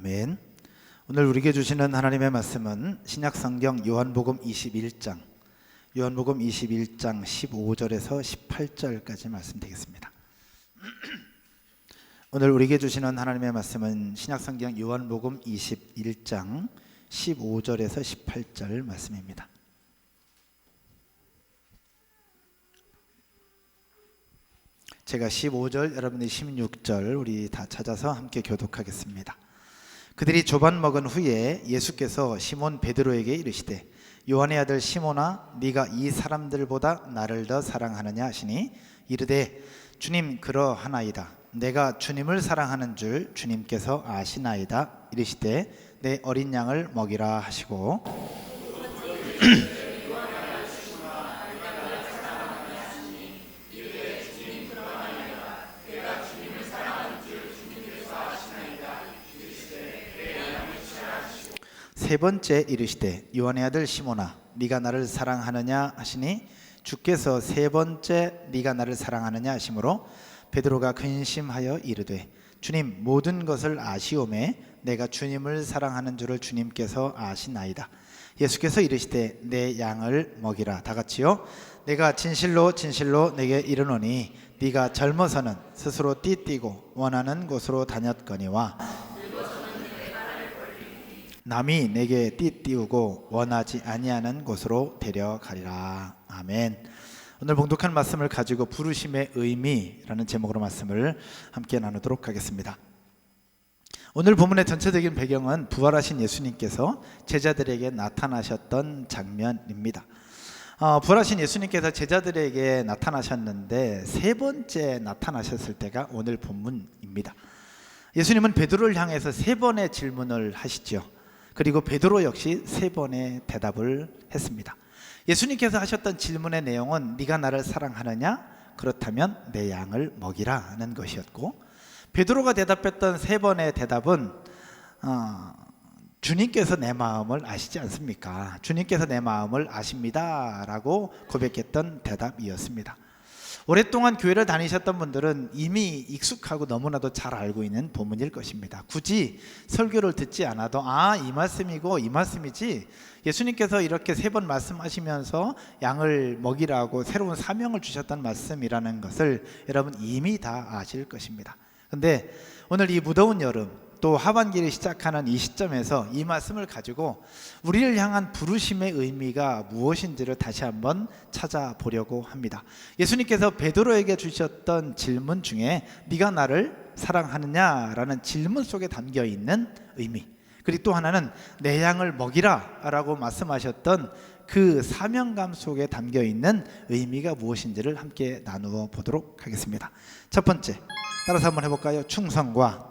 아멘. 오늘 우리에게 주시는 하나님의 말씀은 신약성경 요한복음 21장 15절에서 18절까지 말씀 되겠습니다. 오늘 우리에게 주시는 하나님의 말씀은 신약성경 요한복음 21장 15절에서 18절 말씀입니다. 제가 15절, 여러분이 16절 우리 다 찾아서 함께 교독하겠습니다. 그들이 조반 먹은 후에 예수께서 시몬 베드로에게 이르시되 요한의 아들 시몬아, 네가 이 사람들보다 나를 더 사랑하느냐 하시니 이르되 주님, 그러하나이다. 내가 주님을 사랑하는 줄 주님께서 아시나이다. 이르시되 내 어린 양을 먹이라 하시고 세 번째 이르시되 요한의 아들 시몬아, 네가 나를 사랑하느냐 하시니 주께서 세 번째 네가 나를 사랑하느냐 하시므로 베드로가 근심하여 이르되 주님, 모든 것을 아시오매 내가 주님을 사랑하는 줄을 주님께서 아시나이다. 예수께서 이르시되 내 양을 먹이라. 다 같이요. 내가 진실로 진실로 내게 이르노니 네가 젊어서는 스스로 띠띠고 원하는 곳으로 다녔거니와 남이 내게 띠띠우고 원하지 아니하는 곳으로 데려가리라. 아멘. 오늘 봉독한 말씀을 가지고 부르심의 의미라는 제목으로 말씀을 함께 나누도록 하겠습니다. 오늘 본문의 전체적인 배경은 부활하신 예수님께서 제자들에게 나타나셨던 장면입니다. 부활하신 예수님께서 제자들에게 나타나셨는데 세 번째 나타나셨을 때가 오늘 본문입니다. 예수님은 베드로를 향해서 세 번의 질문을 하시죠. 그리고 베드로 역시 세 번의 대답을 했습니다. 예수님께서 하셨던 질문의 내용은 네가 나를 사랑하느냐? 그렇다면 내 양을 먹이라는 것이었고, 베드로가 대답했던 세 번의 대답은 주님께서 내 마음을 아시지 않습니까? 주님께서 내 마음을 아십니다 라고 고백했던 대답이었습니다. 오랫동안 교회를 다니셨던 분들은 이미 익숙하고 너무나도 잘 알고 있는 본문일 것입니다. 굳이 설교를 듣지 않아도 이 말씀이고 이 말씀이지, 예수님께서 이렇게 세 번 말씀하시면서 양을 먹이라고 새로운 사명을 주셨던 말씀이라는 것을 여러분 이미 다 아실 것입니다. 근데 오늘 이 무더운 여름, 또 하반기를 시작하는 이 시점에서 이 말씀을 가지고 우리를 향한 부르심의 의미가 무엇인지를 다시 한번 찾아보려고 합니다. 예수님께서 베드로에게 주셨던 질문 중에 네가 나를 사랑하느냐 라는 질문 속에 담겨있는 의미, 그리고 또 하나는 내 양을 먹이라 라고 말씀하셨던 그 사명감 속에 담겨있는 의미가 무엇인지를 함께 나누어 보도록 하겠습니다. 첫 번째, 따라서 한번 해볼까요? 충성과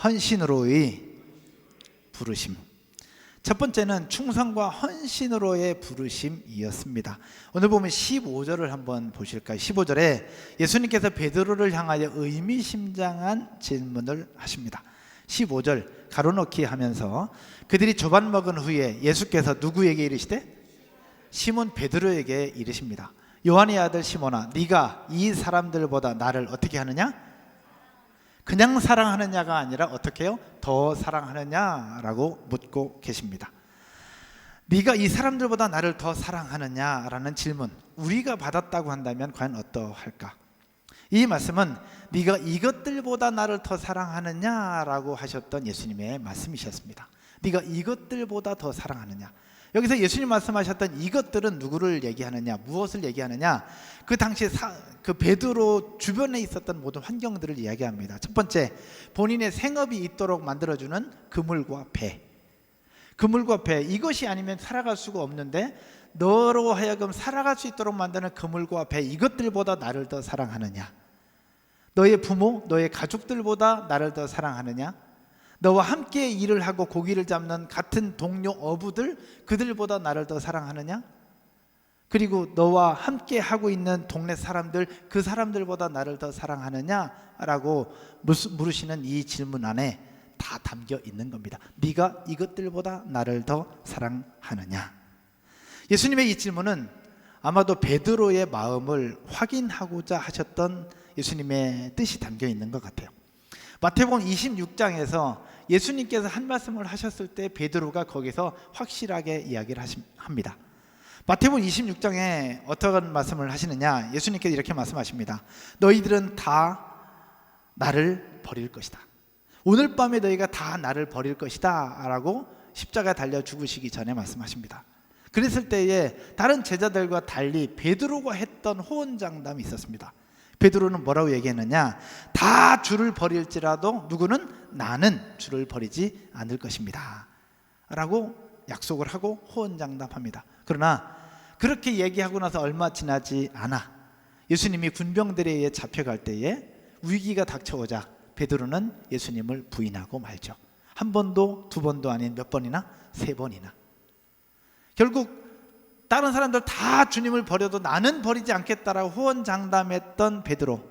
헌신으로의 부르심. 첫 번째는 충성과 헌신으로의 부르심이었습니다. 오늘 보면 15절을 한번 보실까요? 15절에 예수님께서 베드로를 향하여 의미심장한 질문을 하십니다. 15절 가로넣기 하면서 그들이 조반 먹은 후에 예수께서 누구에게 이르시되? 시몬 베드로에게 이르십니다. 요한의 아들 시몬아, 네가 이 사람들보다 나를 어떻게 하느냐? 그냥 사랑하느냐가 아니라 어떻게 해요? 더 사랑하느냐라고 묻고 계십니다. 네가 이 사람들보다 나를 더 사랑하느냐라는 질문, 우리가 받았다고 한다면 과연 어떠할까? 이 말씀은 네가 이것들보다 나를 더 사랑하느냐라고 하셨던 예수님의 말씀이셨습니다. 네가 이것들보다 더 사랑하느냐. 여기서 예수님 말씀하셨던 이것들은 누구를 얘기하느냐, 무엇을 얘기하느냐? 그 당시에 그 베드로 주변에 있었던 모든 환경들을 이야기합니다. 첫 번째, 본인의 생업이 있도록 만들어주는 그물과 배. 그물과 배, 이것이 아니면 살아갈 수가 없는데 너로 하여금 살아갈 수 있도록 만드는 그물과 배, 이것들보다 나를 더 사랑하느냐? 너의 부모, 너의 가족들보다 나를 더 사랑하느냐? 너와 함께 일을 하고 고기를 잡는 같은 동료 어부들, 그들보다 나를 더 사랑하느냐? 그리고 너와 함께 하고 있는 동네 사람들, 그 사람들보다 나를 더 사랑하느냐? 라고 물으시는 이 질문 안에 다 담겨 있는 겁니다. 네가 이것들보다 나를 더 사랑하느냐? 예수님의 이 질문은 아마도 베드로의 마음을 확인하고자 하셨던 예수님의 뜻이 담겨 있는 것 같아요. 마태복음 26장에서 예수님께서 한 말씀을 하셨을 때 베드로가 거기서 확실하게 이야기를 합니다. 마태복음 26장에 어떤 말씀을 하시느냐? 예수님께서 이렇게 말씀하십니다. 너희들은 다 나를 버릴 것이다. 오늘 밤에 너희가 다 나를 버릴 것이다 라고 십자가에 달려 죽으시기 전에 말씀하십니다. 그랬을 때에 다른 제자들과 달리 베드로가 했던 호언장담이 있었습니다. 베드로는 뭐라고 얘기했느냐? 다 주를 버릴지라도 누구는 나는 주를 버리지 않을 것입니다 라고 약속을 하고 호언장담합니다. 그러나 그렇게 얘기하고 나서 얼마 지나지 않아 예수님이 군병들에 의해 잡혀갈 때에 위기가 닥쳐오자 베드로는 예수님을 부인하고 말죠. 한 번도 두 번도 아닌 몇 번이나? 세 번이나. 결국 다른 사람들 다 주님을 버려도 나는 버리지 않겠다라고 호언장담했던 베드로,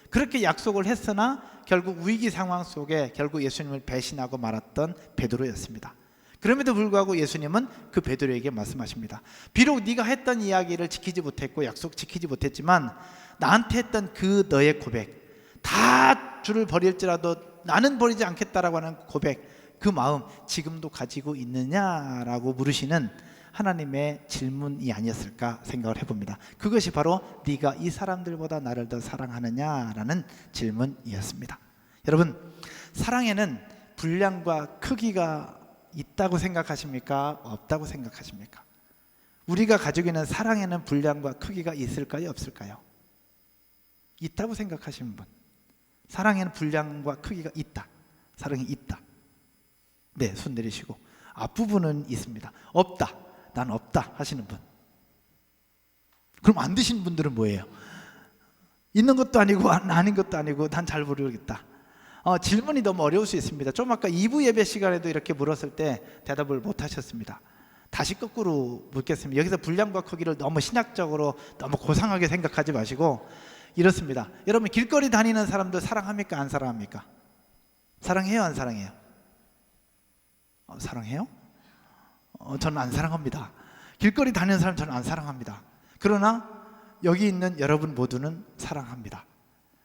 그렇게 약속을 했으나 결국 위기 상황 속에 결국 예수님을 배신하고 말았던 베드로였습니다. 그럼에도 불구하고 예수님은 그 베드로에게 말씀하십니다. 비록 네가 했던 이야기를 지키지 못했고 약속 지키지 못했지만 나한테 했던 그 너의 고백, 다 주를 버릴지라도 나는 버리지 않겠다라고 하는 고백, 그 마음 지금도 가지고 있느냐라고 물으시는 하나님의 질문이 아니었을까 생각을 해봅니다. 그것이 바로 네가 이 사람들보다 나를 더 사랑하느냐라는 질문이었습니다. 여러분, 사랑에는 분량과 크기가 있다고 생각하십니까? 없다고 생각하십니까? 우리가 가지고 있는 사랑에는 분량과 크기가 있을까요? 없을까요? 있다고 생각하시는 분, 사랑에는 분량과 크기가 있다, 사랑이 있다, 네, 손 내리시고. 앞부분은 있습니다. 없다, 난 없다 하시는 분. 그럼 안 드시는 분들은 뭐예요? 있는 것도 아니고 아닌 것도 아니고 난 잘 모르겠다. 질문이 너무 어려울 수 있습니다. 좀 아까 2부 예배 시간에도 이렇게 물었을 때 대답을 못 하셨습니다. 다시 거꾸로 묻겠습니다. 여기서 분량과 크기를 너무 신학적으로 너무 고상하게 생각하지 마시고 이렇습니다. 여러분, 길거리 다니는 사람들 사랑합니까? 안 사랑합니까? 사랑해요? 안 사랑해요? 사랑해요? 저는 안 사랑합니다. 길거리 다니는 사람 저는 안 사랑합니다. 그러나 여기 있는 여러분 모두는 사랑합니다.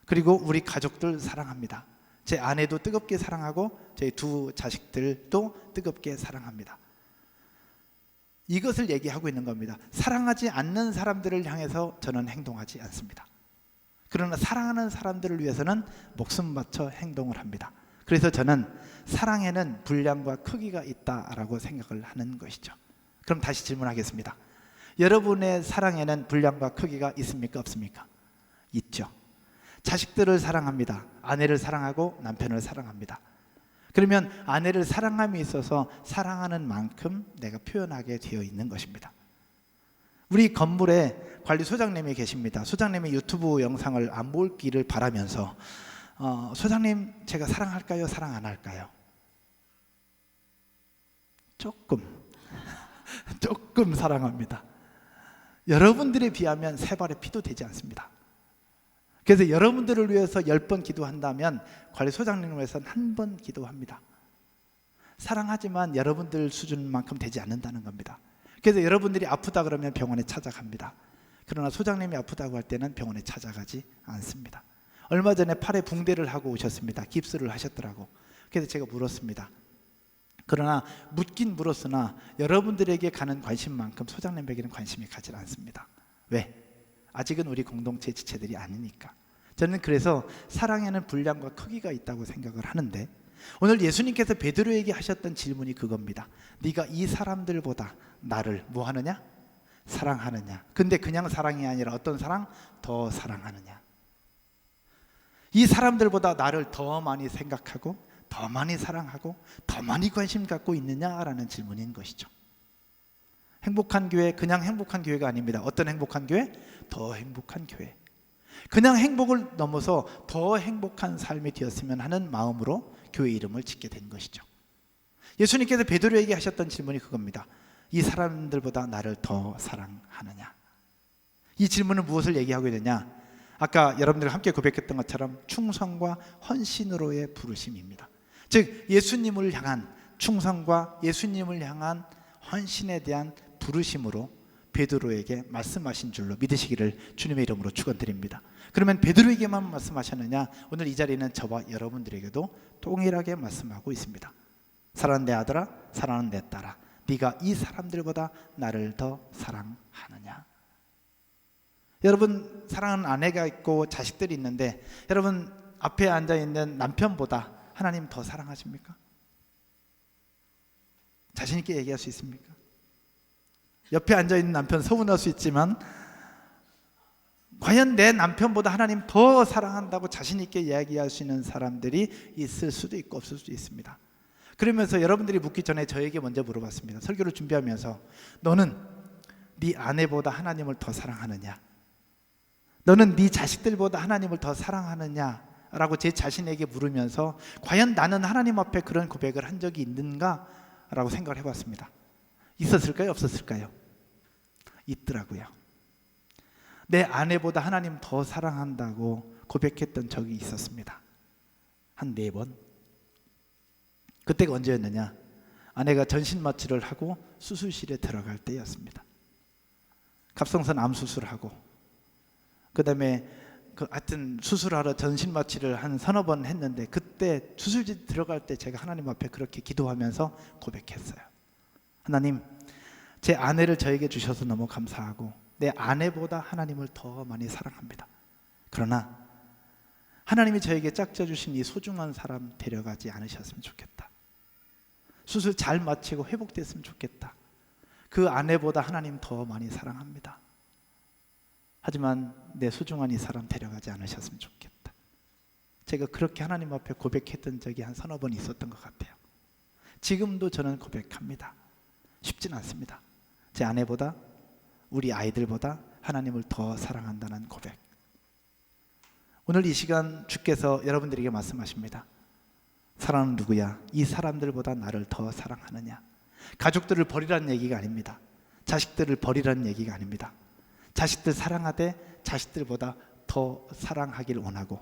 그리고 우리 가족들 사랑합니다. 제 아내도 뜨겁게 사랑하고 제 두 자식들도 뜨겁게 사랑합니다. 이것을 얘기하고 있는 겁니다. 사랑하지 않는 사람들을 향해서 저는 행동하지 않습니다. 그러나 사랑하는 사람들을 위해서는 목숨 바쳐 행동을 합니다. 그래서 저는 사랑에는 분량과 크기가 있다라고 생각을 하는 것이죠. 그럼 다시 질문하겠습니다. 여러분의 사랑에는 분량과 크기가 있습니까? 없습니까? 있죠. 자식들을 사랑합니다. 아내를 사랑하고 남편을 사랑합니다. 그러면 아내를 사랑함에 있어서 사랑하는 만큼 내가 표현하게 되어 있는 것입니다. 우리 건물에 관리소장님이 계십니다. 소장님이 유튜브 영상을 안 보기를 바라면서 소장님 제가 사랑할까요? 사랑 안 할까요? 조금 사랑합니다. 여러분들에 비하면 세 발의 피도 되지 않습니다. 그래서 여러분들을 위해서 10번 기도한다면 관리소장님을 위해서는 1번 기도합니다. 사랑하지만 여러분들 수준만큼 되지 않는다는 겁니다. 그래서 여러분들이 아프다 그러면 병원에 찾아갑니다. 그러나 소장님이 아프다고 할 때는 병원에 찾아가지 않습니다. 얼마 전에 팔에 붕대를 하고 오셨습니다. 깁스를 하셨더라고. 그래서 제가 물었습니다. 그러나 묻긴 물었으나 여러분들에게 가는 관심만큼 소장님에게는 관심이 가지 않습니다. 왜? 아직은 우리 공동체 지체들이 아니니까. 저는 그래서 사랑에는 분량과 크기가 있다고 생각을 하는데, 오늘 예수님께서 베드로에게 하셨던 질문이 그겁니다. 네가 이 사람들보다 나를 뭐 하느냐? 사랑하느냐? 근데 그냥 사랑이 아니라 어떤 사랑? 더 사랑하느냐? 이 사람들보다 나를 더 많이 생각하고 더 많이 사랑하고 더 많이 관심 갖고 있느냐라는 질문인 것이죠. 행복한 교회, 그냥 행복한 교회가 아닙니다. 어떤 행복한 교회? 더 행복한 교회. 그냥 행복을 넘어서 더 행복한 삶이 되었으면 하는 마음으로 교회 이름을 짓게 된 것이죠. 예수님께서 베드로에게 하셨던 질문이 그겁니다. 이 사람들보다 나를 더 사랑하느냐? 이 질문은 무엇을 얘기하고 있느냐? 아까 여러분들 함께 고백했던 것처럼 충성과 헌신으로의 부르심입니다. 즉 예수님을 향한 충성과 예수님을 향한 헌신에 대한 부르심으로 베드로에게 말씀하신 줄로 믿으시기를 주님의 이름으로 축원드립니다. 그러면 베드로에게만 말씀하셨느냐? 오늘 이 자리는 저와 여러분들에게도 동일하게 말씀하고 있습니다. 사랑하는 내 아들아, 사랑하는 내 딸아, 네가 이 사람들보다 나를 더 사랑하느냐? 여러분, 사랑하는 아내가 있고 자식들이 있는데 여러분 앞에 앉아있는 남편보다 하나님 더 사랑하십니까? 자신 있게 얘기할 수 있습니까? 옆에 앉아있는 남편 서운할 수 있지만 과연 내 남편보다 하나님 더 사랑한다고 자신 있게 이야기할 수 있는 사람들이 있을 수도 있고 없을 수도 있습니다. 그러면서 여러분들이 묻기 전에 저에게 먼저 물어봤습니다. 설교를 준비하면서 너는 네 아내보다 하나님을 더 사랑하느냐? 너는 네 자식들보다 하나님을 더 사랑하느냐? 라고 제 자신에게 물으면서 과연 나는 하나님 앞에 그런 고백을 한 적이 있는가? 라고 생각을 해봤습니다. 있었을까요? 없었을까요? 있더라고요. 내 아내보다 하나님 더 사랑한다고 고백했던 적이 있었습니다. 한 4번. 그때가 언제였느냐? 아내가 전신마취를 하고 수술실에 들어갈 때였습니다. 갑상선 암 수술하고 그 다음에 하여튼 수술하러 전신마취를 한 3-4번 했는데 그때 수술실 들어갈 때 제가 하나님 앞에 그렇게 기도하면서 고백했어요. 하나님, 제 아내를 저에게 주셔서 너무 감사하고 내 아내보다 하나님을 더 많이 사랑합니다. 그러나 하나님이 저에게 짝져 주신 이 소중한 사람 데려가지 않으셨으면 좋겠다. 수술 잘 마치고 회복됐으면 좋겠다. 그 아내보다 하나님 더 많이 사랑합니다. 하지만 내 소중한 이 사람 데려가지 않으셨으면 좋겠다. 제가 그렇게 하나님 앞에 고백했던 적이 한 3-4번 있었던 것 같아요. 지금도 저는 고백합니다. 쉽진 않습니다. 제 아내보다 우리 아이들보다 하나님을 더 사랑한다는 고백. 오늘 이 시간 주께서 여러분들에게 말씀하십니다. 사랑은 누구야? 이 사람들보다 나를 더 사랑하느냐? 가족들을 버리라는 얘기가 아닙니다. 자식들을 버리라는 얘기가 아닙니다. 자식들 사랑하되 자식들보다 더 사랑하길 원하고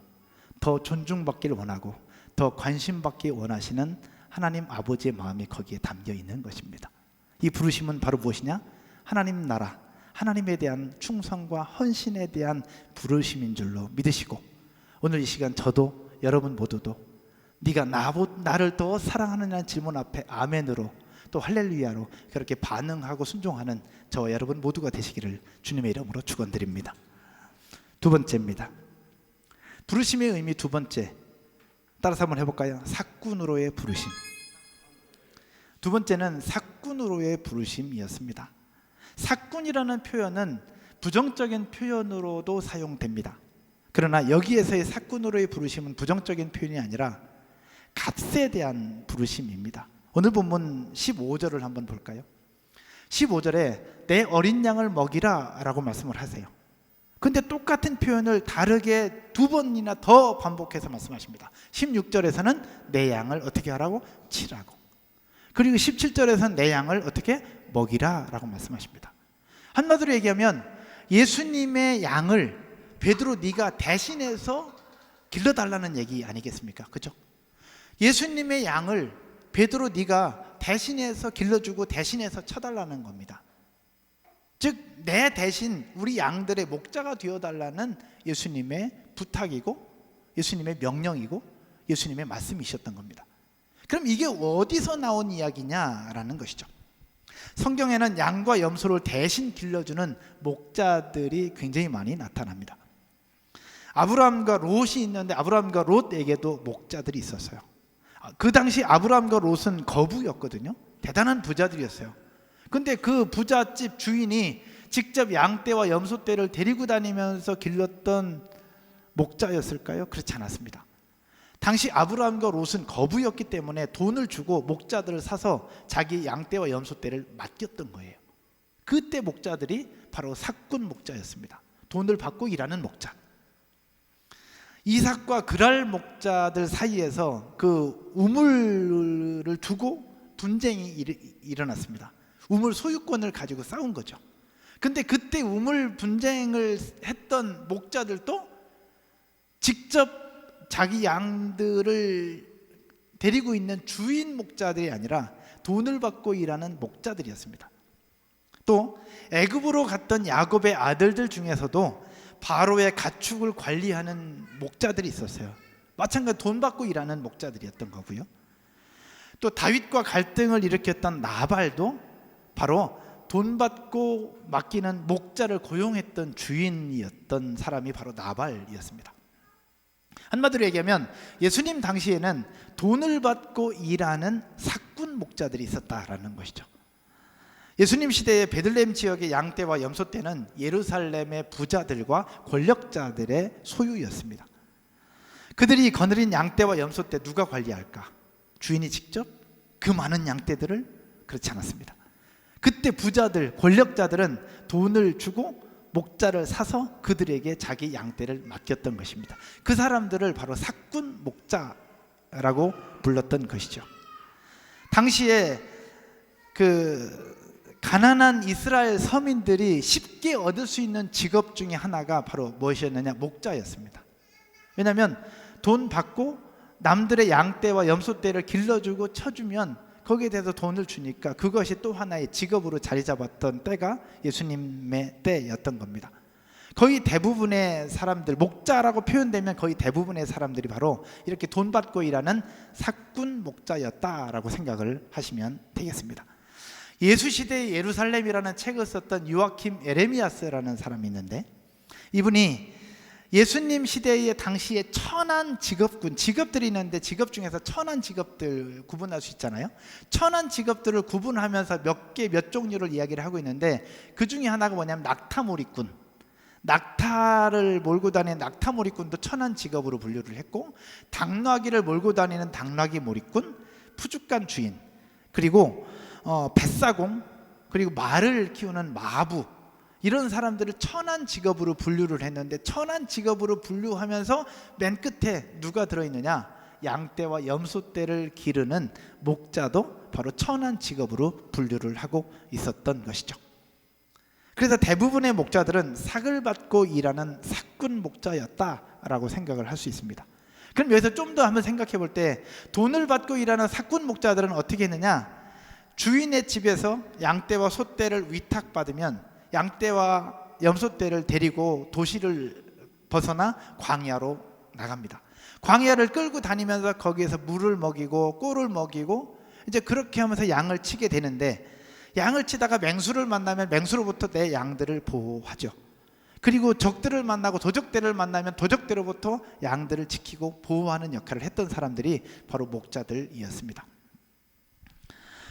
더 존중받길 원하고 더 관심받기 원하시는 하나님 아버지의 마음이 거기에 담겨 있는 것입니다. 이 부르심은 바로 무엇이냐? 하나님 나라, 하나님에 대한 충성과 헌신에 대한 부르심인 줄로 믿으시고 오늘 이 시간 저도 여러분 모두도 네가 나를 더 사랑하느냐는 질문 앞에 아멘으로 또 할렐루야로 그렇게 반응하고 순종하는 저와 여러분 모두가 되시기를 주님의 이름으로 축원드립니다. 2번째입니다. 부르심의 의미 2번째, 따라서 한번 해볼까요? 사꾼으로의 부르심. 2번째는 사꾼으로의 부르심이었습니다. 사꾼이라는 표현은 부정적인 표현으로도 사용됩니다. 그러나 여기에서의 사꾼으로의 부르심은 부정적인 표현이 아니라 값에 대한 부르심입니다. 오늘 본문 15절을 한번 볼까요? 15절에 내 어린 양을 먹이라 라고 말씀을 하세요. 근데 똑같은 표현을 다르게 2번이나 더 반복해서 말씀하십니다. 16절에서는 내 양을 어떻게 하라고? 치라고. 그리고 17절에서는 내 양을 어떻게? 먹이라 라고 말씀하십니다. 한마디로 얘기하면 예수님의 양을 베드로 네가 대신해서 길러달라는 얘기 아니겠습니까? 그렇죠? 예수님의 양을 베드로 네가 대신해서 길러주고 대신해서 쳐달라는 겁니다. 즉 내 대신 우리 양들의 목자가 되어달라는 예수님의 부탁이고 예수님의 명령이고 예수님의 말씀이셨던 겁니다. 그럼 이게 어디서 나온 이야기냐라는 것이죠. 성경에는 양과 염소를 대신 길러주는 목자들이 굉장히 많이 나타납니다. 아브라함과 롯이 있는데 아브라함과 롯에게도 목자들이 있었어요. 그 당시 아브라함과 롯은 거부였거든요. 대단한 부자들이었어요. 근데 그 부잣집 주인이 직접 양떼와 염소떼를 데리고 다니면서 길렀던 목자였을까요? 그렇지 않았습니다. 당시 아브라함과 롯은 거부였기 때문에 돈을 주고 목자들을 사서 자기 양떼와 염소떼를 맡겼던 거예요. 그때 목자들이 바로 사꾼 목자였습니다. 돈을 받고 일하는 목자. 이삭과 그랄 목자들 사이에서 그 우물을 두고 분쟁이 일어났습니다. 우물 소유권을 가지고 싸운 거죠. 근데 그때 우물 분쟁을 했던 목자들도 직접 자기 양들을 데리고 있는 주인 목자들이 아니라 돈을 받고 일하는 목자들이었습니다. 또 애굽으로 갔던 야곱의 아들들 중에서도 바로의 가축을 관리하는 목자들이 있었어요. 마찬가지로 돈 받고 일하는 목자들이었던 거고요. 또 다윗과 갈등을 일으켰던 나발도 바로 돈 받고 맡기는 목자를 고용했던 주인이었던 사람이 바로 나발이었습니다. 한마디로 얘기하면 예수님 당시에는 돈을 받고 일하는 사꾼 목자들이 있었다라는 것이죠. 예수님 시대의 베들레헴 지역의 양떼와 염소떼는 예루살렘의 부자들과 권력자들의 소유였습니다. 그들이 거느린 양떼와 염소떼 누가 관리할까? 주인이 직접 그 많은 양떼들을? 그렇지 않았습니다. 그때 부자들, 권력자들은 돈을 주고 목자를 사서 그들에게 자기 양떼를 맡겼던 것입니다. 그 사람들을 바로 사꾼 목자라고 불렀던 것이죠. 당시에 그 가난한 이스라엘 서민들이 쉽게 얻을 수 있는 직업 중에 하나가 바로 무엇이었느냐? 목자였습니다. 왜냐하면 돈 받고 남들의 양떼와 염소떼를 길러주고 쳐주면 거기에 대해서 돈을 주니까 그것이 또 하나의 직업으로 자리 잡았던 때가 예수님의 때였던 겁니다. 거의 대부분의 사람들, 목자라고 표현되면 거의 대부분의 사람들이 바로 이렇게 돈 받고 일하는 사꾼 목자였다라고 생각을 하시면 되겠습니다. 예수 시대의 예루살렘이라는 책을 썼던 요아킴 에레미야스라는 사람이 있는데, 이분이 예수님 시대의 당시에 천한 직업군, 직업들이 있는데 직업 중에서 천한 직업들 구분할 수 있잖아요. 천한 직업들을 구분하면서 몇 종류를 이야기를 하고 있는데, 그 중에 하나가 뭐냐면 낙타몰이꾼, 낙타를 몰고 다니는 낙타몰이꾼도 천한 직업으로 분류를 했고, 당나귀를 몰고 다니는 당나귀 몰이꾼, 푸주간 주인, 그리고 뱃사공, 그리고 말을 키우는 마부, 이런 사람들을 천한 직업으로 분류를 했는데, 천한 직업으로 분류하면서 맨 끝에 누가 들어있느냐? 양떼와 염소떼를 기르는 목자도 바로 천한 직업으로 분류를 하고 있었던 것이죠. 그래서 대부분의 목자들은 삭을 받고 일하는 사꾼 목자였다라고 생각을 할 수 있습니다. 그럼 여기서 좀 더 한번 생각해 볼 때, 돈을 받고 일하는 사꾼 목자들은 어떻게 했느냐? 주인의 집에서 양떼와 소떼를 위탁받으면 양떼와 염소떼를 데리고 도시를 벗어나 광야로 나갑니다. 광야를 끌고 다니면서 거기에서 물을 먹이고 꿀을 먹이고, 이제 그렇게 하면서 양을 치게 되는데, 양을 치다가 맹수를 만나면 맹수로부터 내 양들을 보호하죠. 그리고 적들을 만나고 도적들을 만나면 도적들로부터 양들을 지키고 보호하는 역할을 했던 사람들이 바로 목자들이었습니다.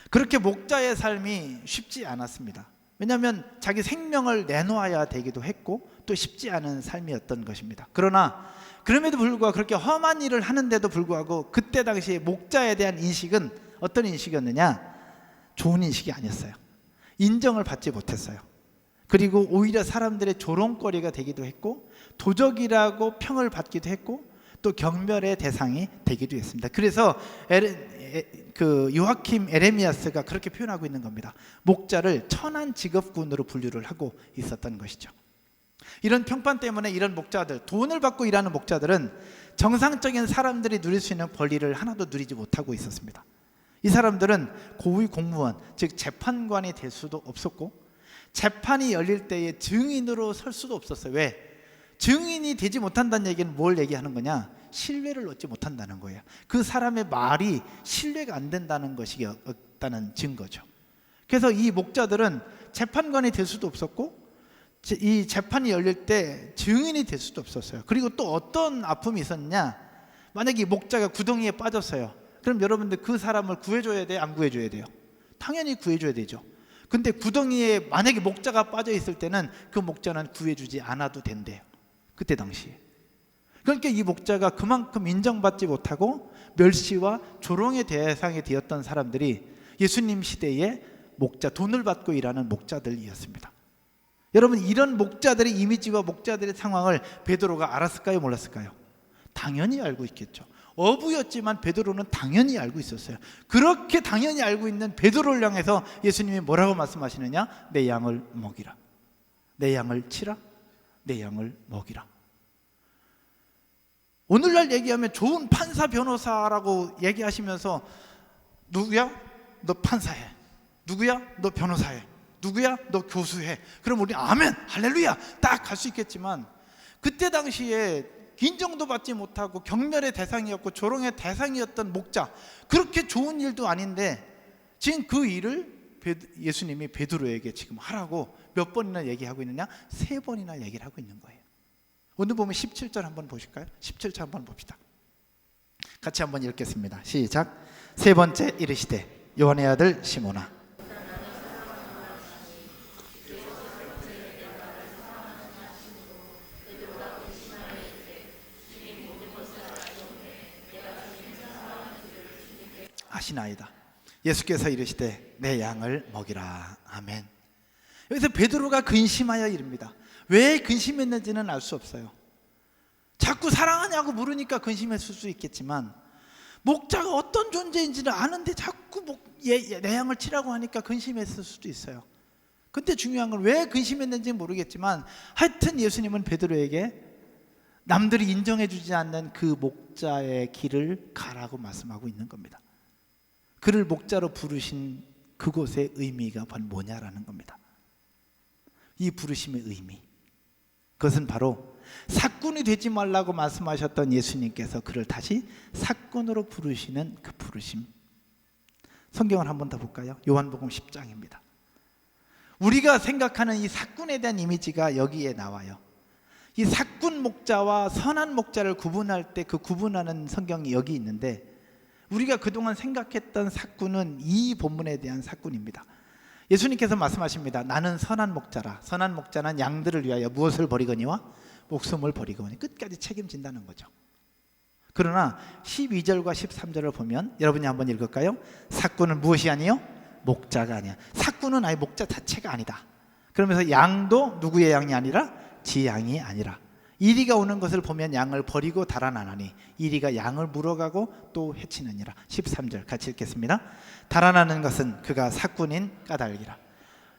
그렇게 목자의 삶이 쉽지 않았습니다. 왜냐하면 자기 생명을 내놓아야 되기도 했고 또 쉽지 않은 삶이었던 것입니다. 그러나 그럼에도 불구하고, 그렇게 험한 일을 하는데도 불구하고 그때 당시에 목자에 대한 인식은 어떤 인식이었느냐? 좋은 인식이 아니었어요. 인정을 받지 못했어요. 그리고 오히려 사람들의 조롱거리가 되기도 했고, 도적이라고 평을 받기도 했고, 또 경멸의 대상이 되기도 했습니다. 그래서 요아킴 에레미야스가 그렇게 표현하고 있는 겁니다. 목자를 천한 직업군으로 분류를 하고 있었던 것이죠. 이런 평판 때문에 이런 목자들, 돈을 받고 일하는 목자들은 정상적인 사람들이 누릴 수 있는 권리를 하나도 누리지 못하고 있었습니다. 이 사람들은 고위 공무원, 즉 재판관이 될 수도 없었고, 재판이 열릴 때에 증인으로 설 수도 없었어요. 왜? 증인이 되지 못한다는 얘기는 뭘 얘기하는 거냐? 신뢰를 얻지 못한다는 거예요. 그 사람의 말이 신뢰가 안 된다는 것이 없다는 증거죠. 그래서 이 목자들은 재판관이 될 수도 없었고, 이 재판이 열릴 때 증인이 될 수도 없었어요. 그리고 또 어떤 아픔이 있었냐? 만약에 이 목자가 구덩이에 빠졌어요. 그럼 여러분들 그 사람을 구해줘야 돼요? 안 구해줘야 돼요? 당연히 구해줘야 되죠. 근데 구덩이에 만약에 목자가 빠져 있을 때는 그 목자는 구해주지 않아도 된대요. 그때 당시에. 그러니까 이 목자가 그만큼 인정받지 못하고 멸시와 조롱의 대상이 되었던 사람들이 예수님 시대의 목자, 돈을 받고 일하는 목자들이었습니다. 여러분, 이런 목자들의 이미지와 목자들의 상황을 베드로가 알았을까요? 몰랐을까요? 당연히 알고 있겠죠. 어부였지만 베드로는 당연히 알고 있었어요. 그렇게 당연히 알고 있는 베드로를 향해서 예수님이 뭐라고 말씀하시느냐? 내 양을 먹이라, 내 양을 치라, 내 양을 먹이라. 오늘날 얘기하면 좋은 판사 변호사라고 얘기하시면서, 누구야? 너 판사해. 누구야? 너 변호사해. 누구야? 너 교수해. 그럼 우리 아멘 할렐루야 딱 갈 수 있겠지만, 그때 당시에 인정도 받지 못하고 경멸의 대상이었고 조롱의 대상이었던 목자, 그렇게 좋은 일도 아닌데 지금 그 일을 예수님이 베드로에게 지금 하라고 몇 번이나 얘기하고 있느냐? 3번이나 얘기를 하고 있는 거예요. 오늘 보면 17절 한번 보실까요? 17절 한번 봅시다. 같이 한번 읽겠습니다. 시작. 세 번째 이르시되 요한의 아들 시몬아, 아시나이다. 예수께서 이르시되 내 양을 먹이라. 아멘. 여기서 베드로가 근심하여 이릅니다. 왜 근심했는지는 알 수 없어요. 자꾸 사랑하냐고 물으니까 근심했을 수 있겠지만, 목자가 어떤 존재인지를 아는데 자꾸 내 양을 치라고 하니까 근심했을 수도 있어요. 근데 중요한 건 왜 근심했는지 모르겠지만, 하여튼 예수님은 베드로에게 남들이 인정해 주지 않는 그 목자의 길을 가라고 말씀하고 있는 겁니다. 그를 목자로 부르신 그곳의 의미가 바로 뭐냐라는 겁니다. 이 부르심의 의미, 그것은 바로 사꾼이 되지 말라고 말씀하셨던 예수님께서 그를 다시 사꾼으로 부르시는 그 부르심. 성경을 한번 더 볼까요? 요한복음 10장입니다. 우리가 생각하는 이 사꾼에 대한 이미지가 여기에 나와요. 이 사꾼 목자와 선한 목자를 구분할 때 그 구분하는 성경이 여기 있는데, 우리가 그동안 생각했던 사꾼은 이 본문에 대한 사꾼입니다. 예수님께서 말씀하십니다. 나는 선한 목자라. 선한 목자는 양들을 위하여 무엇을 버리거니와 목숨을 버리거니, 끝까지 책임진다는 거죠. 그러나 12절과 13절을 보면, 여러분이 한번 읽을까요? 사꾼은 무엇이 아니요? 목자가 아니야. 사꾼은 아예 목자 자체가 아니다. 그러면서 양도 누구의 양이 아니라 지 양이 아니라, 이리가 오는 것을 보면 양을 버리고 달아나나니 이리가 양을 물어가고 또 해치느니라. 13절 같이 읽겠습니다. 달아나는 것은 그가 사꾼인 까닭이라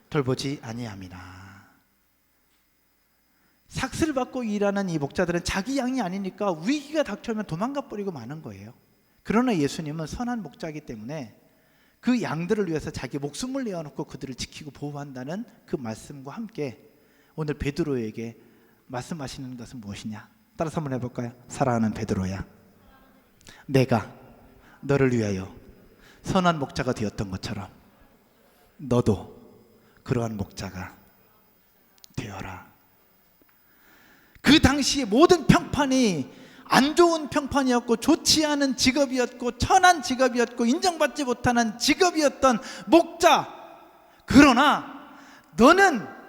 돌보지 아니함이나. 삭스를 받고 일하는 이 목자들은 자기 양이 아니니까 위기가 닥쳐오면 도망가 버리고 마는 거예요. 그러나 예수님은 선한 목자이기 때문에 그 양들을 위해서 자기 목숨을 내어놓고 그들을 지키고 보호한다는 그 말씀과 함께 오늘 베드로에게 말씀하시는 것은 무엇이냐? 따라서 한번 해볼까요? 사랑하는 베드로야, 내가 너를 위하여 선한 목자가 되었던 것처럼 너도 그러한 목자가 되어라. 그 당시에 모든 평판이 안 좋은 평판이었고 좋지 않은 직업이었고 천한 직업이었고 인정받지 못하는 직업이었던 목자, 그러나 너는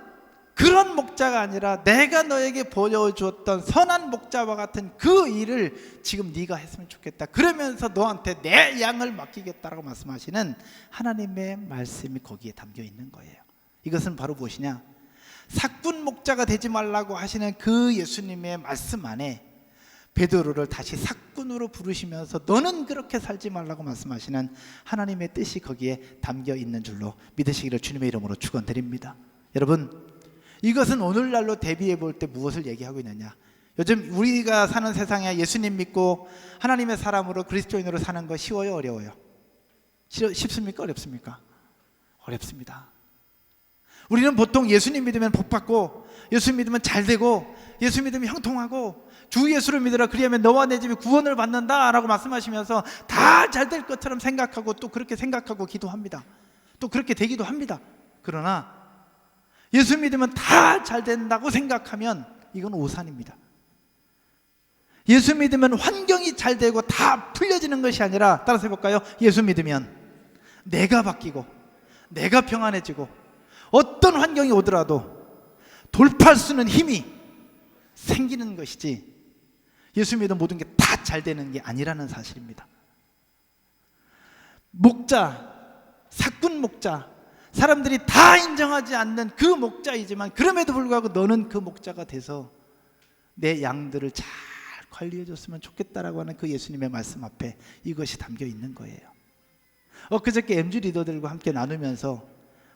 그런 목자가 아니라 내가 너에게 보여주었던 선한 목자와 같은 그 일을 지금 네가 했으면 좋겠다. 그러면서 너한테 내 양을 맡기겠다라고 말씀하시는 하나님의 말씀이 거기에 담겨 있는 거예요. 이것은 바로 무엇이냐? 사꾼 목자가 되지 말라고 하시는 그 예수님의 말씀 안에 베드로를 다시 사꾼으로 부르시면서 너는 그렇게 살지 말라고 말씀하시는 하나님의 뜻이 거기에 담겨 있는 줄로 믿으시기를 주님의 이름으로 축원드립니다. 여러분, 이것은 오늘날로 대비해 볼 때 무엇을 얘기하고 있느냐? 요즘 우리가 사는 세상에 예수님 믿고 하나님의 사람으로 그리스도인으로 사는 거 쉬워요, 어려워요? 쉽습니까, 어렵습니까? 어렵습니다. 우리는 보통 예수님 믿으면 복 받고, 예수 믿으면 잘 되고, 예수 믿으면 형통하고, 주 예수를 믿으라 그리하면 너와 내 집이 구원을 받는다 라고 말씀하시면서 다 잘 될 것처럼 생각하고 또 그렇게 생각하고 기도합니다. 또 그렇게 되기도 합니다. 그러나 예수 믿으면 다 잘 된다고 생각하면 이건 오산입니다. 예수 믿으면 환경이 잘 되고 다 풀려지는 것이 아니라, 따라서 해볼까요? 예수 믿으면 내가 바뀌고 내가 평안해지고 어떤 환경이 오더라도 돌파할 수 있는 힘이 생기는 것이지, 예수 믿으면 모든 게 다 잘 되는 게 아니라는 사실입니다. 목자, 사꾼 목자, 사람들이 다 인정하지 않는 그 목자이지만 그럼에도 불구하고 너는 그 목자가 돼서 내 양들을 잘 관리해 줬으면 좋겠다라고 하는 그 예수님의 말씀 앞에 이것이 담겨 있는 거예요. 엊그저께 MG 리더들과 함께 나누면서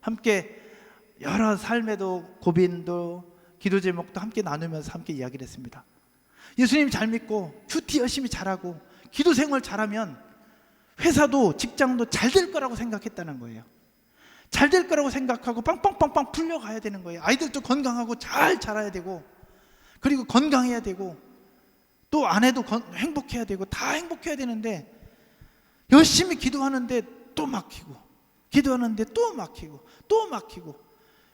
함께 여러 삶에도 고민도 기도 제목도 함께 나누면서 함께 이야기를 했습니다. 예수님 잘 믿고 큐티 열심히 잘하고 기도 생활 잘하면 회사도 직장도 잘 될 거라고 생각했다는 거예요. 잘 될 거라고 생각하고 빵빵빵빵 풀려가야 되는 거예요. 아이들도 건강하고 잘 자라야 되고, 그리고 건강해야 되고, 또 아내도 행복해야 되고, 다 행복해야 되는데 열심히 기도하는데 또 막히고, 기도하는데 또 막히고, 또 막히고.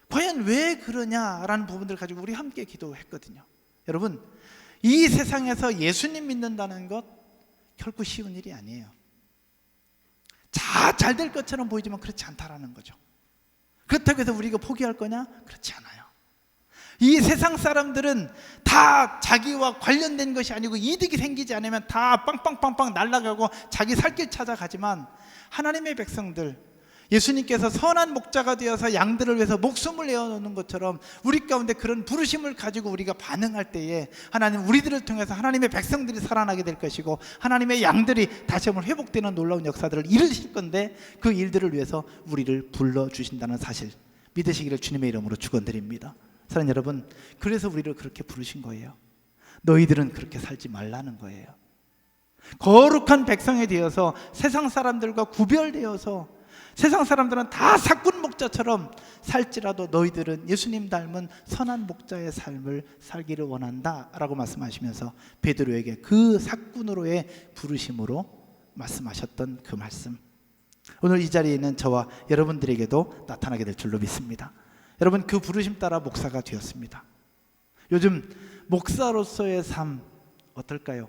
과연 왜 그러냐라는 부분들을 가지고 우리 함께 기도했거든요. 여러분, 이 세상에서 예수님 믿는다는 것 결코 쉬운 일이 아니에요. 잘 될 것처럼 보이지만 그렇지 않다라는 거죠. 그렇다고 해서 우리가 포기할 거냐? 그렇지 않아요. 이 세상 사람들은 다 자기와 관련된 것이 아니고 이득이 생기지 않으면 다 빵빵빵빵 날아가고 자기 살 길 찾아가지만, 하나님의 백성들, 예수님께서 선한 목자가 되어서 양들을 위해서 목숨을 내어놓는 것처럼 우리 가운데 그런 부르심을 가지고 우리가 반응할 때에 하나님 우리들을 통해서 하나님의 백성들이 살아나게 될 것이고, 하나님의 양들이 다시 한번 회복되는 놀라운 역사들을 이루실 건데, 그 일들을 위해서 우리를 불러주신다는 사실 믿으시기를 주님의 이름으로 축원드립니다. 사랑하는 여러분, 그래서 우리를 그렇게 부르신 거예요. 너희들은 그렇게 살지 말라는 거예요. 거룩한 백성이 되어서 세상 사람들과 구별되어서, 세상 사람들은 다 사꾼 목자처럼 살지라도 너희들은 예수님 닮은 선한 목자의 삶을 살기를 원한다 라고 말씀하시면서 베드로에게 그 사꾼으로의 부르심으로 말씀하셨던 그 말씀, 오늘 이 자리에 있는 저와 여러분들에게도 나타나게 될 줄로 믿습니다. 여러분, 그 부르심 따라 목사가 되었습니다. 요즘 목사로서의 삶 어떨까요?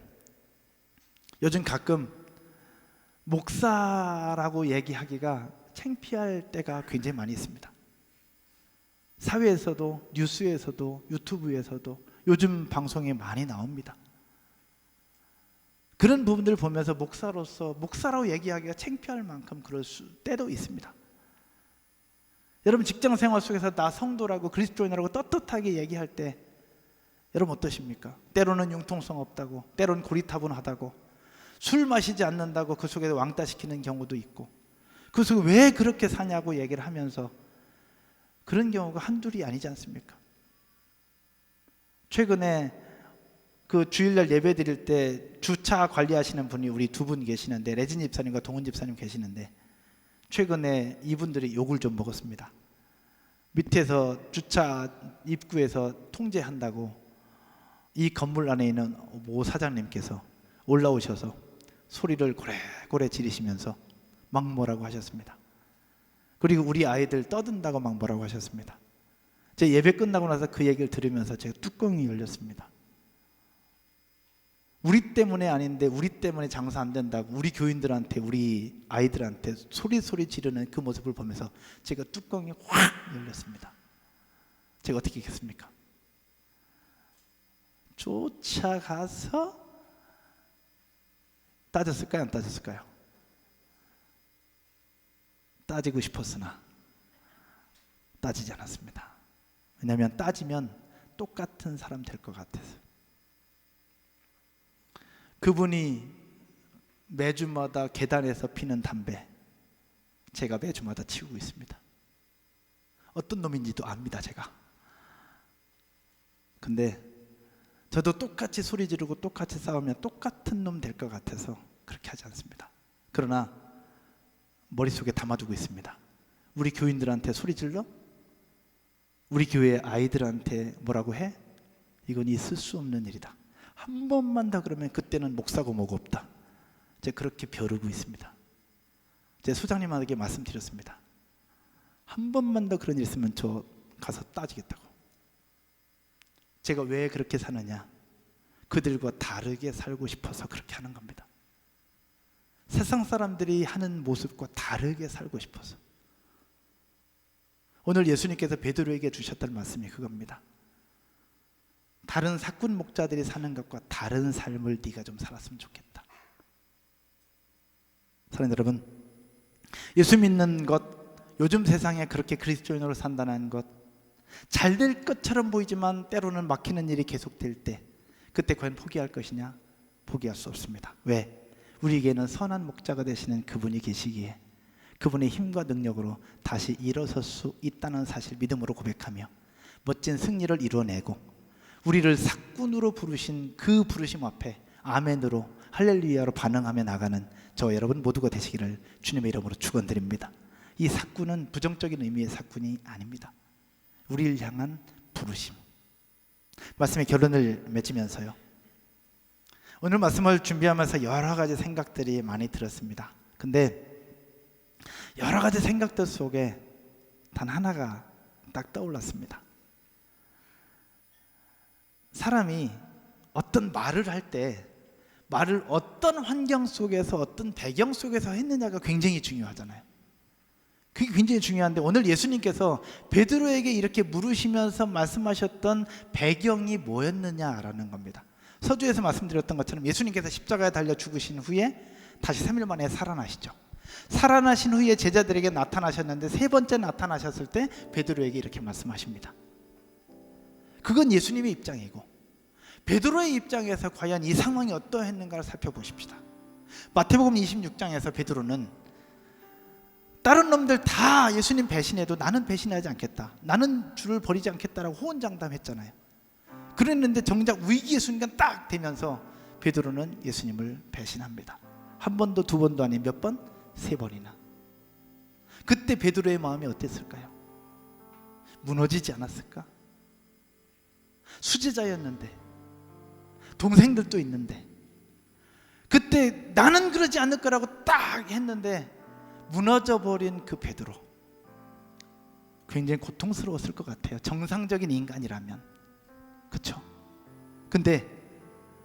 요즘 가끔 목사라고 얘기하기가 창피할 때가 굉장히 많이 있습니다. 사회에서도, 뉴스에서도, 유튜브에서도 요즘 방송에 많이 나옵니다. 그런 부분들을 보면서 목사라고 얘기하기가 창피할 만큼 그럴 때도 있습니다. 여러분, 직장 생활 속에서 나 성도라고 그리스도인이라고 떳떳하게 얘기할 때 여러분 어떠십니까? 때로는 융통성 없다고, 때로는 고리타분하다고, 술 마시지 않는다고 그 속에서 왕따시키는 경우도 있고, 그 속에 왜 그렇게 사냐고 얘기를 하면서 그런 경우가 한둘이 아니지 않습니까? 최근에 그 주일날 예배 드릴 때 주차 관리하시는 분이 우리 두 분 계시는데, 레진 집사님과 동훈 집사님 계시는데, 최근에 이분들이 욕을 좀 먹었습니다. 밑에서 주차 입구에서 통제한다고 이 건물 안에 있는 모 사장님께서 올라오셔서 소리를 고래고래 지르시면서 막 뭐라고 하셨습니다. 그리고 우리 아이들 떠든다고 막 뭐라고 하셨습니다. 제 예배 끝나고 나서 그 얘기를 들으면서 제가 뚜껑이 열렸습니다. 우리 때문에 아닌데 우리 때문에 장사 안 된다고 우리 교인들한테, 우리 아이들한테 소리 지르는 그 모습을 보면서 제가 뚜껑이 확 열렸습니다. 제가 어떻게 했겠습니까? 쫓아가서 따졌을까요? 안 따졌을까요? 따지고 싶었으나 따지지 않았습니다. 왜냐하면 따지면 똑같은 사람 될 것 같아서. 그분이 매주마다 계단에서 피는 담배, 제가 매주마다 치우고 있습니다. 어떤 놈인지도 압니다, 제가. 근데 저도 똑같이 소리 지르고 똑같이 싸우면 똑같은 놈 될 것 같아서 그렇게 하지 않습니다. 그러나 머릿속에 담아두고 있습니다. 우리 교인들한테 소리 질러? 우리 교회 아이들한테 뭐라고 해? 이건 있을 수 없는 일이다. 한 번만 더 그러면 그때는 목사고 뭐고 없다. 제가 그렇게 벼르고 있습니다. 제 소장님에게 말씀드렸습니다. 한 번만 더 그런 일 있으면 저 가서 따지겠다고. 제가 왜 그렇게 사느냐? 그들과 다르게 살고 싶어서 그렇게 하는 겁니다. 세상 사람들이 하는 모습과 다르게 살고 싶어서. 오늘 예수님께서 베드로에게 주셨던 말씀이 그겁니다. 다른 사꾼 목자들이 사는 것과 다른 삶을 네가 좀 살았으면 좋겠다. 사랑하는 여러분, 예수 믿는 것, 요즘 세상에 그렇게 그리스도인으로 산다는 것, 잘 될 것처럼 보이지만 때로는 막히는 일이 계속될 때, 그때 과연 포기할 것이냐? 포기할 수 없습니다. 왜? 우리에게는 선한 목자가 되시는 그분이 계시기에 그분의 힘과 능력으로 다시 일어설 수 있다는 사실 믿음으로 고백하며 멋진 승리를 이루어내고, 우리를 사꾼으로 부르신 그 부르심 앞에 아멘으로, 할렐루야로 반응하며 나가는 저 여러분 모두가 되시기를 주님의 이름으로 축원드립니다. 이 사꾼은 부정적인 의미의 사꾼이 아닙니다. 우리를 향한 부르심. 말씀의 결론을 맺으면서요, 오늘 말씀을 준비하면서 여러 가지 생각들이 많이 들었습니다. 근데 여러 가지 생각들 속에 단 하나가 딱 떠올랐습니다. 사람이 어떤 말을 할 때 말을 어떤 환경 속에서 어떤 배경 속에서 했느냐가 굉장히 중요하잖아요. 그게 굉장히 중요한데 오늘 예수님께서 베드로에게 이렇게 물으시면서 말씀하셨던 배경이 뭐였느냐라는 겁니다. 서두에서 말씀드렸던 것처럼 예수님께서 십자가에 달려 죽으신 후에 다시 3일 만에 살아나시죠. 살아나신 후에 제자들에게 나타나셨는데 세 번째 나타나셨을 때 베드로에게 이렇게 말씀하십니다. 그건 예수님의 입장이고 베드로의 입장에서 과연 이 상황이 어떠했는가를 살펴보십시다. 마태복음 26장에서 베드로는 다른 놈들 다 예수님 배신해도 나는 배신하지 않겠다, 나는 주를 버리지 않겠다라고 호언장담했잖아요. 그랬는데 정작 위기의 순간 딱 되면서 베드로는 예수님을 배신합니다. 한 번도 두 번도 아닌 몇 번? 3번이나. 그때 베드로의 마음이 어땠을까요? 무너지지 않았을까? 수제자였는데 동생들도 있는데 그때 나는 그러지 않을 거라고 딱 했는데 무너져버린 그 베드로, 굉장히 고통스러웠을 것 같아요. 정상적인 인간이라면. 그렇죠? 근데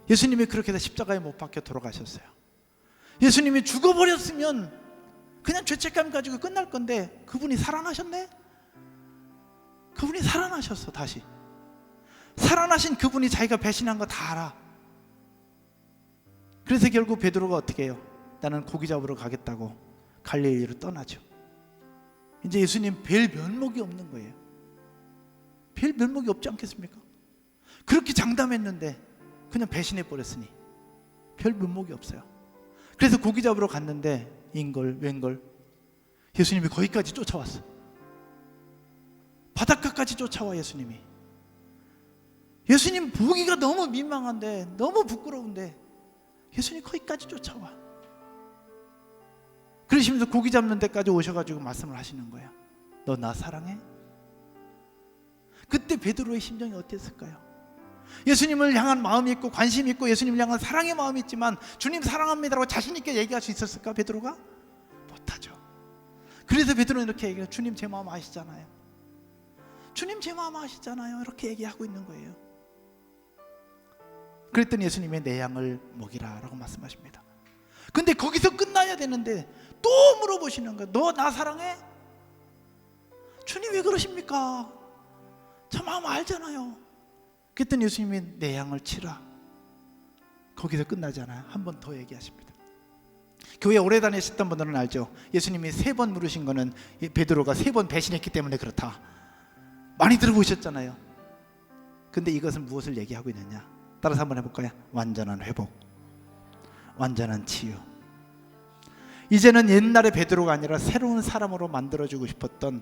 예수님이 그렇게 해서 십자가에 못 박혀 돌아가셨어요. 예수님이 죽어버렸으면 그냥 죄책감 가지고 끝날 건데 그분이 살아나셨네? 그분이 살아나셨어. 다시 살아나신 그분이 자기가 배신한 거 다 알아. 그래서 결국 베드로가 어떻게 해요? 나는 고기 잡으러 가겠다고 갈릴리로 떠나죠. 이제 예수님 뵐 면목이 없는 거예요. 뵐 면목이 없지 않겠습니까? 그렇게 장담했는데 그냥 배신해 버렸으니 별 면목이 없어요. 그래서 고기 잡으러 갔는데 인걸 웬걸 예수님이 거기까지 쫓아왔어. 바닷가까지 쫓아와. 예수님 보기가 너무 민망한데, 너무 부끄러운데 예수님 거기까지 쫓아와. 그러시면서 고기 잡는 데까지 오셔가지고 말씀을 하시는 거예요. 너 나 사랑해? 그때 베드로의 심정이 어땠을까요? 예수님을 향한 마음이 있고 관심이 있고 예수님을 향한 사랑의 마음이 있지만 주님 사랑합니다라고 자신 있게 얘기할 수 있었을까? 베드로가? 못하죠. 그래서 베드로는 이렇게 얘기해요. 주님 제 마음 아시잖아요. 주님 제 마음 아시잖아요. 이렇게 얘기하고 있는 거예요. 그랬더니 예수님이 내 양을 먹이라 라고 말씀하십니다. 근데 거기서 끝나야 되는데 또 물어보시는 거예요. 너 나 사랑해? 주님 왜 그러십니까? 저 마음 알잖아요. 그랬더니 예수님이 내 양을 치라. 거기서 끝나지 않아요. 한 번 더 얘기하십니다. 교회 오래 다니셨던 분들은 알죠. 예수님이 3번 물으신 거는 베드로가 3번 배신했기 때문에 그렇다. 많이 들어보셨잖아요. 근데 이것은 무엇을 얘기하고 있느냐? 따라서 한번 해볼까요? 완전한 회복, 완전한 치유. 이제는 옛날의 베드로가 아니라 새로운 사람으로 만들어주고 싶었던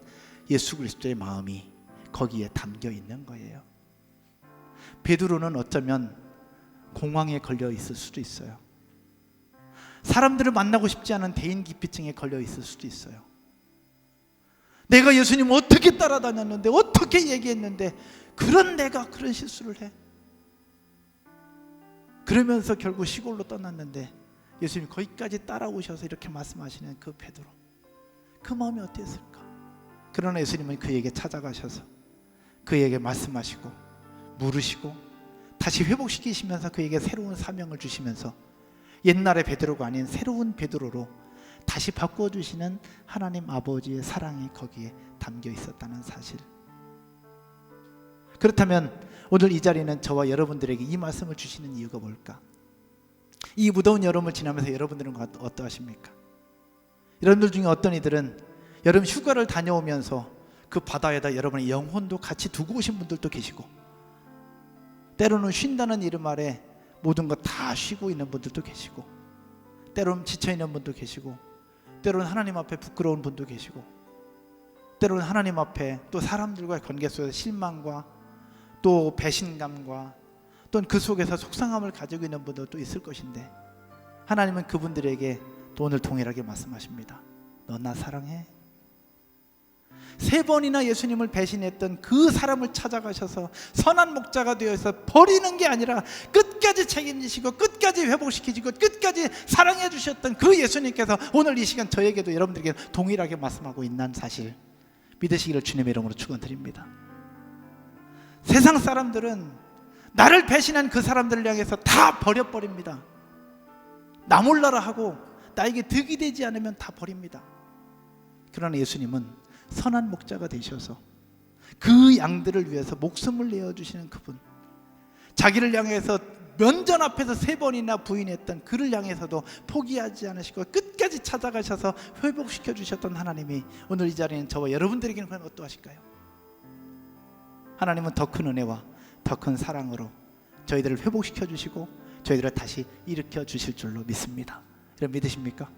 예수 그리스도의 마음이 거기에 담겨 있는 거예요. 베드로는 어쩌면 공황에 걸려 있을 수도 있어요. 사람들을 만나고 싶지 않은 대인기피증에 걸려 있을 수도 있어요. 내가 예수님 어떻게 따라다녔는데, 어떻게 얘기했는데 그런 내가 그런 실수를 해. 그러면서 결국 시골로 떠났는데 예수님이 거기까지 따라오셔서 이렇게 말씀하시는 그 베드로, 그 마음이 어땠을까? 그러나 예수님은 그에게 찾아가셔서 그에게 말씀하시고 물으시고 다시 회복시키시면서 그에게 새로운 사명을 주시면서 옛날의 베드로가 아닌 새로운 베드로로 다시 바꿔주시는 하나님 아버지의 사랑이 거기에 담겨 있었다는 사실. 그렇다면 오늘 이 자리는 저와 여러분들에게 이 말씀을 주시는 이유가 뭘까? 이 무더운 여름을 지나면서 여러분들은 어떠하십니까? 여러분들 중에 어떤 이들은 여름 휴가를 다녀오면서 그 바다에다 여러분의 영혼도 같이 두고 오신 분들도 계시고, 때로는 쉰다는 이름 아래 모든 것 다 쉬고 있는 분들도 계시고, 때로는 지쳐있는 분도 계시고, 때로는 하나님 앞에 부끄러운 분도 계시고, 때로는 하나님 앞에 또 사람들과의 관계 속에서 실망과 또 배신감과 또는 그 속에서 속상함을 가지고 있는 분들도 있을 것인데, 하나님은 그분들에게 또 오늘 동일하게 말씀하십니다. 너 나 사랑해? 3번이나 예수님을 배신했던 그 사람을 찾아가셔서 선한 목자가 되어서 버리는 게 아니라 끝까지 책임지시고 끝까지 회복시키시고 끝까지 사랑해 주셨던 그 예수님께서 오늘 이 시간 저에게도 여러분들에게 동일하게 말씀하고 있는 사실 믿으시기를 주님의 이름으로 축원드립니다. 세상 사람들은 나를 배신한 그 사람들을 향해서 다 버려버립니다. 나 몰라라 하고 나에게 득이 되지 않으면 다 버립니다. 그러나 예수님은 선한 목자가 되셔서 그 양들을 위해서 목숨을 내어주시는 그분, 자기를 향해서 면전 앞에서 3번이나 부인했던 그를 향해서도 포기하지 않으시고 끝까지 찾아가셔서 회복시켜 주셨던 하나님이 오늘 이 자리는 저와 여러분들에게는 과연 어떠하실까요? 하나님은 더 큰 은혜와 더 큰 사랑으로 저희들을 회복시켜 주시고 저희들을 다시 일으켜 주실 줄로 믿습니다. 여러분 믿으십니까?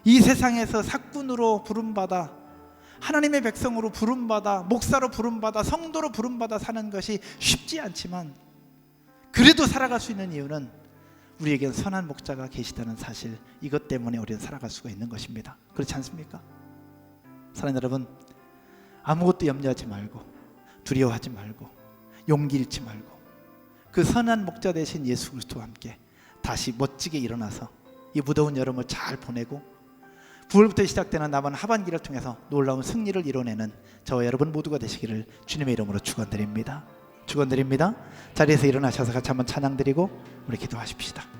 이 세상에서 사꾼으로 부름받아 하나님의 백성으로 부름받아 목사로 부름받아 성도로 부름받아 사는 것이 쉽지 않지만 그래도 살아갈 수 있는 이유는 우리에겐 선한 목자가 계시다는 사실, 이것 때문에 우리는 살아갈 수가 있는 것입니다. 그렇지 않습니까? 사랑하는 여러분, 아무것도 염려하지 말고 두려워하지 말고 용기 잃지 말고 그 선한 목자 되신 예수 그리스도와 함께 다시 멋지게 일어나서 이 무더운 여름을 잘 보내고 9월부터 시작되는 남은 하반기를 통해서 놀라운 승리를 이뤄내는 저와 여러분 모두가 되시기를 주님의 이름으로 축원드립니다. 축원드립니다. 자리에서 일어나셔서 같이 한번 찬양 드리고 우리 기도하십시다.